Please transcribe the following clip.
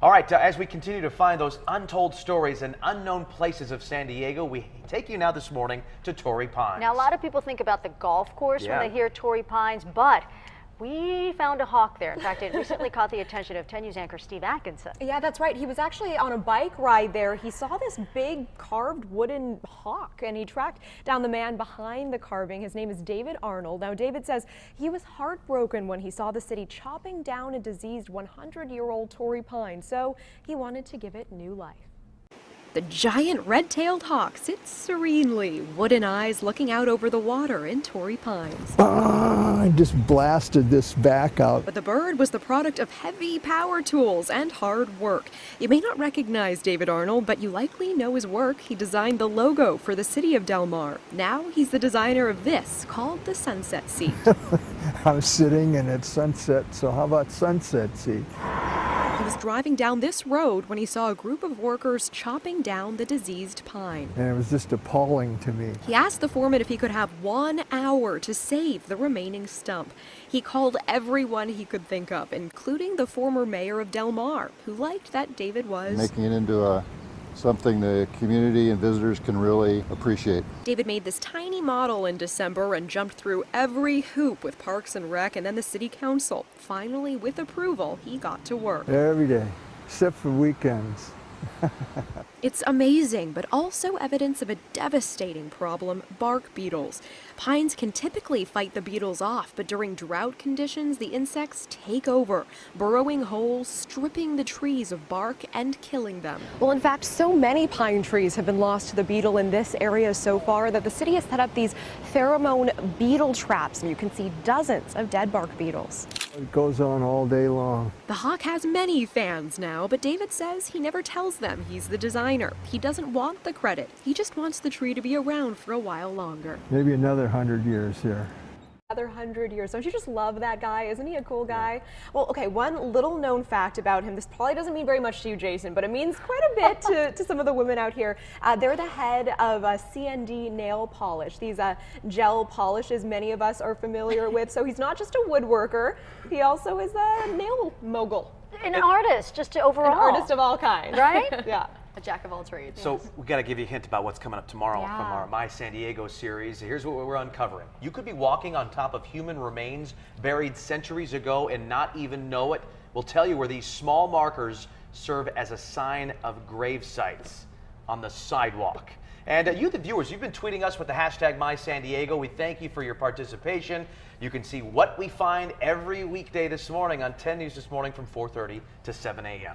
All right, as we continue to find those untold stories and unknown places of San Diego, we take you now this morning to Torrey Pines. Now, a lot of people think about the golf course when they hear Torrey Pines, but we found a hawk there. In fact, it recently caught the attention of 10 News anchor Steve Atkinson. Yeah, that's right. He was actually on a bike ride there. He saw this big carved wooden hawk, and he tracked down the man behind the carving. His name is David Arnold. Now, David says he was heartbroken when he saw the city chopping down a diseased 100-year-old Torrey pine, so he wanted to give it new life. The giant red-tailed hawk sits serenely, wooden eyes looking out over the water in Torrey Pines. I just blasted this back out. But the bird was the product of heavy power tools and hard work. You may not recognize David Arnold, but you likely know his work. He designed the logo for the city of Del Mar. Now he's the designer of this, called the Sunset Seat. I'm sitting and it's sunset, so how about sunset seat? He was driving down this road when he saw a group of workers chopping down the diseased pine. And it was just appalling to me. He asked the foreman if he could have 1 hour to save the remaining stump. He called everyone he could think of, including the former mayor of Del Mar, who liked that David was making it into something the community and visitors can really appreciate. David made this tiny model in December and jumped through every hoop with Parks and Rec and then the City Council. Finally, with approval, he got to work. Every day, except for weekends. It's amazing, but also evidence of a devastating problem: bark beetles. Pines can typically fight the beetles off, but during drought conditions, the insects take over, burrowing holes, stripping the trees of bark, and killing them. Well, in fact, so many pine trees have been lost to the beetle in this area so far that the city has set up these pheromone beetle traps, and you can see dozens of dead bark beetles. It goes on all day long. The hawk has many fans now, but David says he never tells them he's the designer. He doesn't want the credit. He just wants the tree to be around for a while longer. Maybe another 100 years here. Another 100 years. Don't you just love that guy? Isn't he a cool guy? Well, okay, one little known fact about him. This probably doesn't mean very much to you, Jason, but it means quite a bit to some of the women out here. They're the head of CND nail polish. These gel polishes many of us are familiar with. So he's not just a woodworker. He also is a nail mogul. An artist, just overall. An artist of all kinds. Right? Yeah. A jack of all trades. So we got to give you a hint about what's coming up tomorrow from our My San Diego series. Here's what we're uncovering. You could be walking on top of human remains buried centuries ago and not even know it. We'll tell you where these small markers serve as a sign of grave sites on the sidewalk. And you, the viewers, you've been tweeting us with the hashtag #MySanDiego. We thank you for your participation. You can see what we find every weekday this morning on 10 News This Morning from 4:30 to 7 a.m.